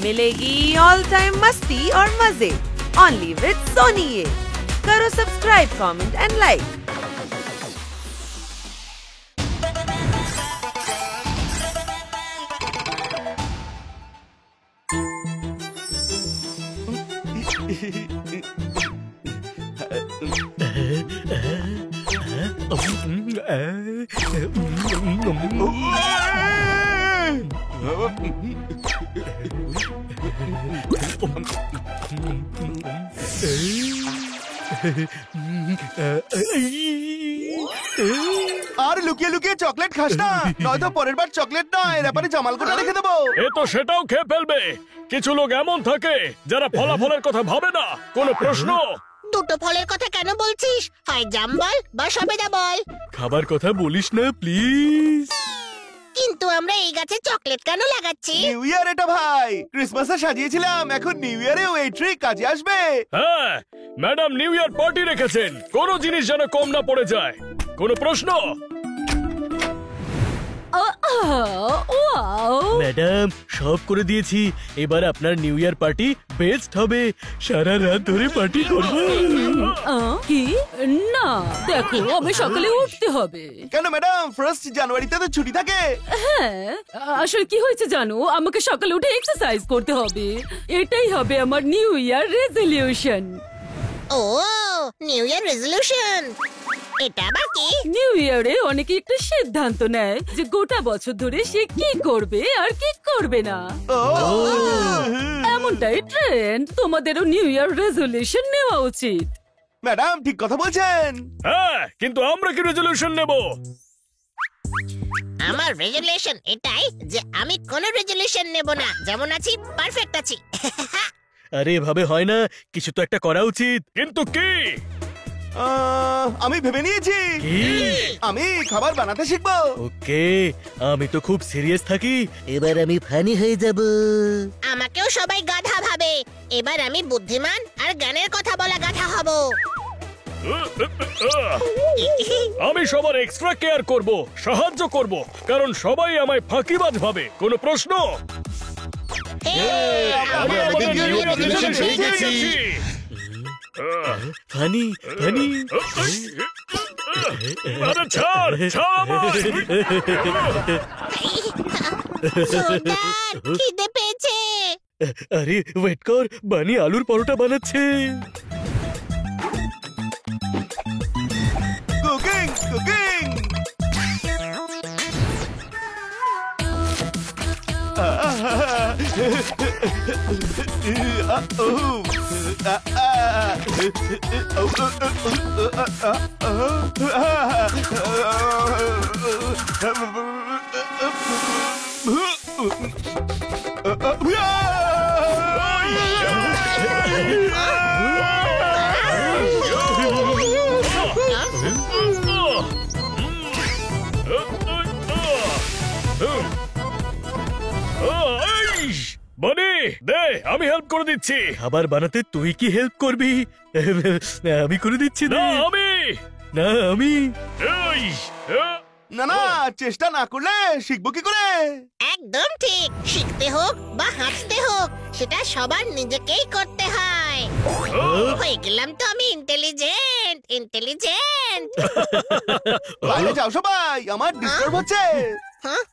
मिलेगी all time मस्ती और मजे ओनली विद सोनी। ये करो सब्सक्राइब, कमेंट एंड लाइक। আর লুকিয়ে লুকিয়ে চকলেট খাস না, নয়তো পরের বার চকলেট না এর ব্যাপারে জামালগোটা রেখে দেবো। এ তো সেটাও খেয়ে ফেলবে। কিছু লোক এমন থাকে যারা ফলাফলের কথা ভাবে না। কোনো প্রশ্ন? দুটো ফলের কথা কেন বলছিস? হয় জাম বল বা সবেদা বল। খাবার কথা বলিস না প্লিজ। কিন্তু আমরা এই গাছে চকলেট কেন লাগাচ্ছি? নিউ ইয়ার এটা ভাই, ক্রিসমাসে সাজিয়েছিলাম, এখন নিউ ইয়ারেও এই ট্রি কাজে আসবে। হ্যাঁ, ম্যাডাম নিউ ইয়ার পার্টি রেখেছেন, কোনো জিনিস যেন কম না পড়ে যায়। কোনো প্রশ্ন? ম্যাডাম সব করে দিয়েছি, এবার আপনার নিউ ইয়ার পার্টি বেস্ট হবে। সারা রাত ধরে পার্টি করব। কি না, দেখো আমি সকালে উঠতে হবে। কেন ম্যাডাম, 1 জানুয়ারিতে তো ছুটি থাকে। হ্যাঁ, আসলে কি হয়েছে জানো, আমাকে সকালে উঠে এক্সারসাইজ করতে হবে। এটাই হবে আমার নিউ ইয়ার রেজলিউশন। ও, নিউ ইয়ার রেজলিউশন, এটা আবার কি? নিউ ইয়ারে অনেকে একটা সিদ্ধান্ত নেয় যে গোটা বছর ধরে সে কি করবে আর কি করবে না। এমনটাই ট্রেন্ড, তোমাদেরও নিউ ইয়ার রেজলিউশন নেওয়া উচিত। ম্যাডাম ঠিক কথা বলছেন। হ্যাঁ, কিন্তু আমরা কি রেজলিউশন নেব? আমার রেজলিউশন এটাই যে আমি কোনো রেজলিউশন নেব না, যেমন আছি পারফেক্ট আছি। আরে এভাবে হয় না, কিছু তো একটা করা উচিত। কিন্তু কি? আমি ভেবে নিয়েছি, আমি খাবার বানাতে শিখবো। ওকে, আমি তো খুব সিরিয়াস থাকি, এবার আমি ফানি হয়ে যাব। আমাকেও সবাই গাধা ভাবে, এবার আমি বুদ্ধিমান আর জ্ঞানের কথা বলা গাধা হব। আমি সবার এক্সট্রা কেয়ার করব, সাহায্য করব, কারণ সবাই আমায় ফাঁকিবাজ ভাবে। কোনো প্রশ্ন? Funny funny. আরে ছাড় ছাড়। খিদে পেয়েছে। আরে ওয়েট কর, বানি আলুর পরোটা বানাচ্ছে। Cooking cooking. বনি দে, আমি হেল্প করে দিচ্ছি। খাবার বানাতে তুই কি হেল্প করবি? আমি করে দিচ্ছি। না আমি, না আমি। না না, চেষ্টা না করলে শিখবো কি করে? একদম ঠিক, শিখতে হোক বা হাঁটতে হোক সেটা সবার নিজেকেই করতে হয়। হয়ে গেলাম তো আমি ইন্টেলিজেন্ট ইন্টেলিজেন্ট। বাইরে যাও সবাই, আমার ডিস্টার্ব হচ্ছে। হ্যাঁ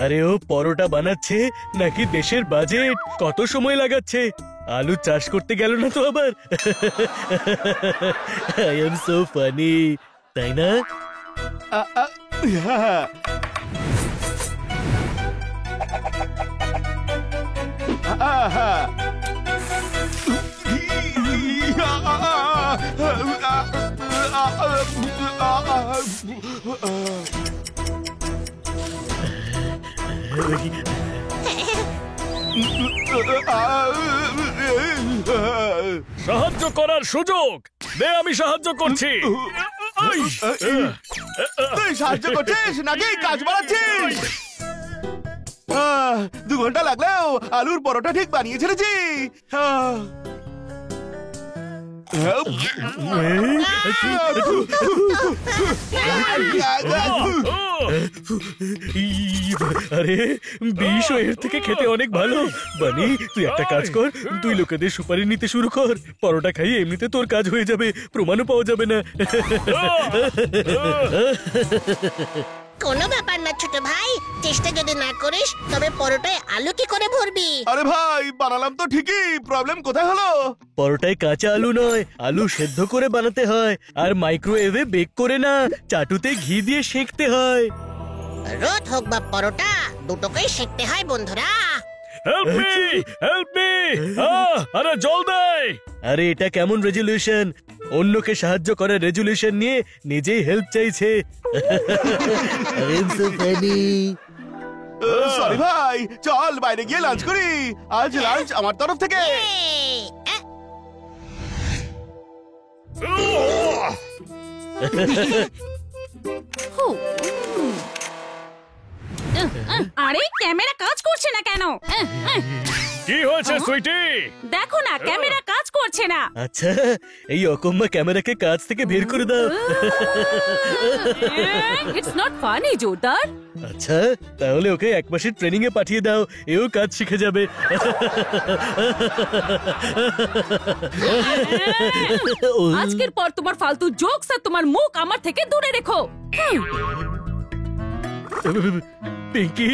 আরে ও পরোটা বানাচ্ছে নাকি দেশের বাজেট? কত সময় লাগাচ্ছে? আলু চাষ করতে গেল না তো আবার? আই এম সো ফানি, তাই না? সাহায্য করার সুযোগ দে, আমি সাহায্য করছি। তুই সাহায্য করছিস নাকি কাজ বাড়াচ্ছিস? 2 ঘন্টা লাগলেও আলুর পরোটা ঠিক বানিয়ে ছেড়েছি। আরে বিষ এর থেকে খেতে অনেক ভালো। বানি, তুই একটা কাজ কর, তুই লোকেদের সুপারি নিতে শুরু কর। পরোটা খাইয়ে এমনিতে তোর কাজ হয়ে যাবে, প্রমাণও পাওয়া যাবে না। কোনো ব্যাপার না ছোট ভাই, চেষ্টা যদি না করিস তবে পরোটায় আলু কি করে ভরবি? আরে ভাই, বানালাম তো ঠিকই, প্রবলেম কোথায় হলো? পরোটায় কাঁচা আলু নয়, আলু সেদ্ধ করে বানাতে হয়, আর মাইক্রোওয়েভে বেক করে না, চাটুতে ঘি দিয়ে সেঁকতে হয়। রোদ হোক বা পরোটা, দুটোকেই শিখতে হয় বন্ধুরা। Help me, help me! আরে জল দে! আরে এটা কেমন রেজুলেশন? অন্যকে সাহায্য করার রেজুলেশন নিয়ে নিজেই হেল্প চাইছে। সরি ভাই, চল বাইরে গিয়ে লাঞ্চ করি। আজ লাঞ্চ আমার তরফ থেকে। এই, আরে ক্যামেরা কাজ করছে না কেন? কি হয়েছে সুইটি? দেখো না, ক্যামেরা কাজ করছে না। আচ্ছা, এই অকম্মা ক্যামেরাকে কাজ থেকে বের করে দাও। ইটস নট ফানি জোরদার। আচ্ছা, তাহলে ওকে 1 মাসের ট্রেনিং এ পাঠিয়ে দাও, এও কাজ শিখে যাবে। আজকের পর তোমার ফালতু জোকস আর তোমার মুখ আমার থেকে দূরে রেখো। পিঙ্কি,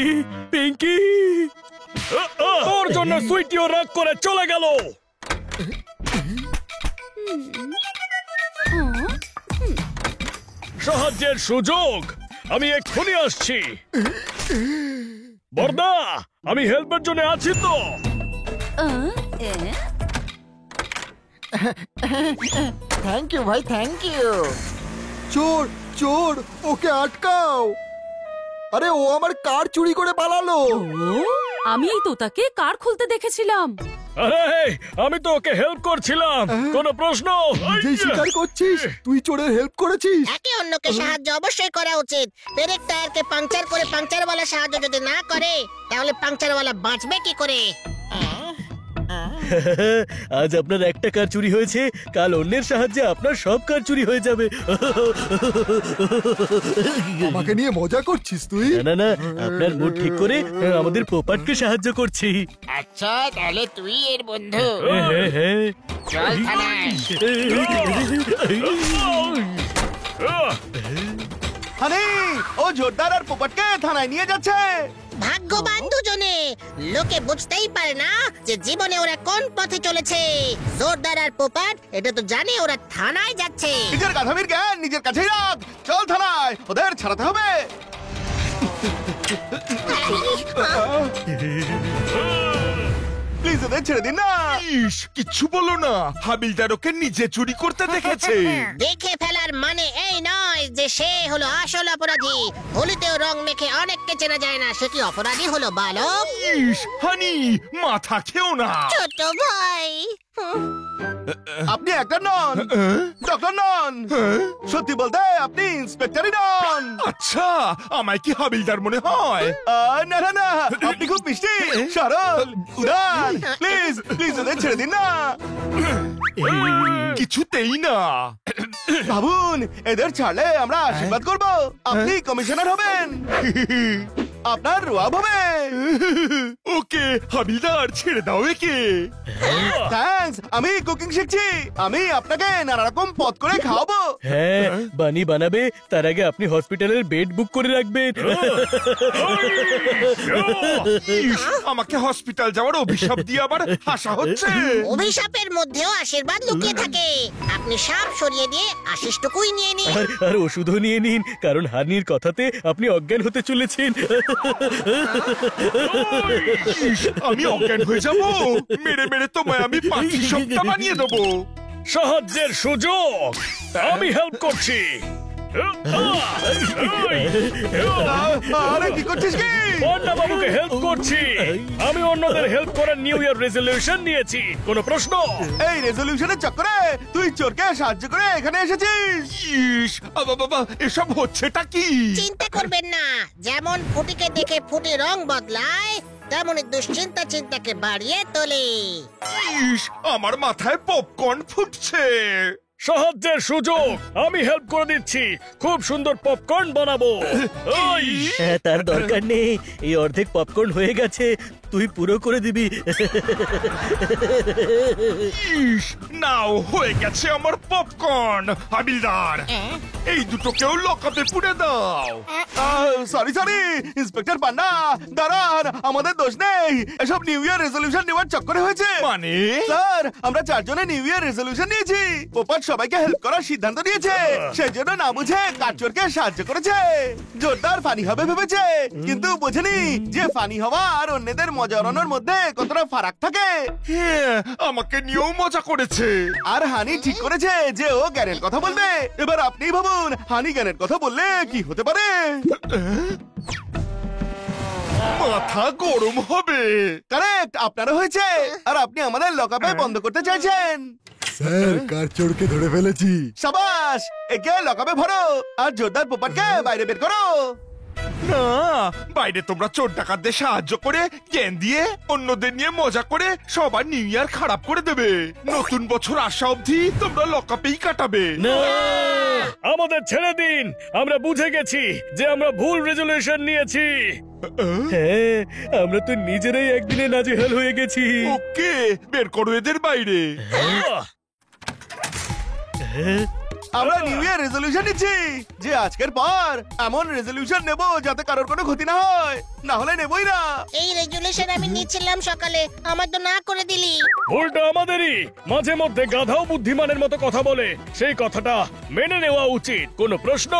পিঙ্কি! তোর জন্য সুইটিও রাগ করে চলে গেল। সাহায্যের সুযোগ, আমি এক্ষুনি আসছি। বর্দা, আমি হেল্পের জন্য আছি তো। থ্যাংক ইউ ভাই, থ্যাংক ইউ। চোর চোর, ওকে আটকাও। আরে ও আমার কার চুরি করে পালালো। আমি এই তোতাকে কার খুলতে দেখেছিলাম। আরে আমি তো ওকে হেল্প করছিলাম, কোনো প্রশ্ন? নিজেই স্বীকার করছিস তুই চোরের হেল্প করেছিস। একে অন্যকে সাহায্য অবশ্যই করা উচিত। ব্রেক টায়ারকে পাংচার করে পাংচারওয়ালা সাহায্য যদি না করে, তাহলে পাংচারওয়ালা বাঁচবে কি করে? আজ আপনার একটা কার চুরি হয়েছে, কাল অন্যের সাহায্যে আপনার সব কার চুরি হয়ে যাবে। আমাকে নিয়ে মজা করছিস তুই? না না না, আপনার মুড ঠিক করে আমাদের পোপাটকে সাহায্য করছি। আচ্ছা, তাহলে তুই এর বন্ধু। হ্যাঁ, হ্যাঁ। চল থানায়। হানি, ও জোরদার আর পোপটকে থানায় নিয়ে যাচ্ছে। ভাগ্যবান দুজনে, লোকে বুঝতেই পারে না যে জীবনে ওরা কোন পথে চলেছে। জোরদার আর পোপাট এটা তো জানে ওরা থানায় যাচ্ছে। নিজের গাধামির জ্ঞান নিজের কাছেই রাখ। চল থানায়, ওদের ছাড়াতে হবে। প্লিজ ওদের ছেড়ে দিন না। ইস, কিচ্ছু বলো না, হাবিলদার ওকে নিজে চুরি করতে দেখেছে। দেখে ফেলার মানে এই নয় যে সে হলো আসল অপরাধী। হোলিতেও রং মেখে অনেককে চেনা যায় না, সে কি অপরাধী হলো বালক? ইস, হানি, মাথা খেও না। ছোট ভাই, আপনি একটা নন, ডক্টর নন, সত্যি বলতে আপনি ইন্সপেক্টরই নন। আচ্ছা, আমায় কি হাবিলদার মনে হয়? না না না, আপনি খুব মিষ্টি, সরল, উদার। প্লিজ প্লিজ ওদের ছেড়ে দিন না। কিছুতেই না। ভাবুন, এদের ছাড়লে আমরা আশীর্বাদ করব, আপনি কমিশনার হবেন, আপনার রোয়াব হবে। ওকে হাবিলদার, ছেড়ে দাও একে। থ্যাঙ্কস, আমি কুকিং শিখছি, আমি আপনাকে নানা রকম পদ করে খাওয়াবো। হ্যাঁ, বানি বানাবে, তার আগে আপনি হসপিটালের বেড বুক করে রাখবেন। ইস, আমাকে হসপিটাল যাওয়ার অভিশাপ দিয়ে আবার হাসা হচ্ছে। অভিশাপের মধ্যেও আশীর্বাদ লুকিয়ে থাকে। আপনি সাপ সরিয়ে দিয়ে আশিসটুকুই নিয়ে নিন। আর ওষুধও নিয়ে নিন, কারণ হানির কথাতে আপনি অজ্ঞান হতে চলেছেন। ইস, আমি অজ্ঞান হয়ে যাবো। মেরে মেরে তোমায় আমি পাখি সপ্তাহ বানিয়ে দেবো। সাহায্যের সুযোগ, আমি হেল্প করছি। আরে কি করছিস কি? পন্ডা বাবুকে হেল্প করছি। আমি অন্যদের হেল্প করার নিউ ইয়ার রেজলিউশন নিয়েছি, কোনো প্রশ্ন? এই রেজলিউশনের চক্করে তুই চোরকে সাহায্য করে এখানে এসেছিস। ইস, বাবা, এসব হচ্ছেটা কি? চিন্তা করবেন না, যেমন ফুটিকে দেখে ফুটি রং বদলায়, তেমনি দুশ্চিন্তা চিন্তাকে বাড়িয়ে তোলে। ইস, আমার মাথায় পপকর্ন ফুটছে। সাহায্যের সুযোগ, আমি হেল্প করে দিচ্ছি, খুব সুন্দর পপকর্ন বানাবো। ওই! হ্যাঁ, তার দরকার নেই, এই অর্ধেক পপকর্ন হয়ে গেছে, তুই পুরো করে দিবি। ইস, নাও হয়ে গেছে আমার পপকর্ন। হাবিলদার, এই দুটোকেও লকাপে পুড়ে দাও। সরি সরি ইন্সপেক্টর পান্ডা, দাঁড়ান, আমাদের দোষ নেই, এসব নিউ ইয়ার রেজলিউশন নেওয়ার চক্করে হয়েছে। মানে স্যার, আমরা 4 জনে নিউ ইয়ার রেজলিউশন নিয়েছি, পোপট সবাইকে হেল্প করার সিদ্ধান্ত নিয়েছে, সেজন্য না বুঝে কাঠচোরকে সাহায্য করেছে, জোরদার ফানি হবে ভেবেছে, কিন্তু বোঝেনি যে ফানি হওয়া আর অন্যদের মজা ওড়ানোর মধ্যে কতটা ফারাক থাকে। হ্যাঁ, আমাকে নিয়েও মজা করেছে। আর হানি ঠিক করেছে যে ও জ্ঞানের কথা বলবে। এবার আপনিই ভাবুন, হানি জ্ঞানের কথা বললে কি হতে পারে। মাথা গরম হবে। কারেক্ট, আপনারও হয়েছে, আর আপনি আমাদের লকআপে বন্ধ করতে চাইছেন। স্যার, কার চোরকে ধরে ফেলেছি। সাবাস, একে লকআপে ভরো আর জোরদার পোপটকে বাইরে বের করো। না, বাইরে তোমরা চোর ডাকাতদের সাহায্য করে, জ্ঞান দিয়ে, অন্যদের নিয়ে মজা করে সবার নিউ ইয়ার খারাপ করে দেবে। নতুন বছর আসা অবধি তোমরা লকআপেই কাটাবে। না, আমাদের ছেড়ে দিন, আমরা বুঝে গেছি যে আমরা ভুল রেজলিউশন নিয়েছি। হ্যাঁ, আমরা তো নিজেরাই একদিনে নাজেহাল হয়ে গেছি। ওকে, বের করো এদের বাইরে। আমরা নিউ ইয়ার রেজলিউশন নিচ্ছি যে আজকের পর এমন রেজলিউশন নেব যাতে কারোর কোনো ক্ষতি না হয়, না হলে নেবই না। এই রেজুলেশন আমি নিচ্ছিলাম সকালে, আমার তো না করে দিলি। ভুলটা আমাদেরই, মাঝে মধ্যে গাধাও বুদ্ধিমানের মতো কথা বলে, সেই কথাটা মেনে নেওয়া উচিত। কোনো প্রশ্ন?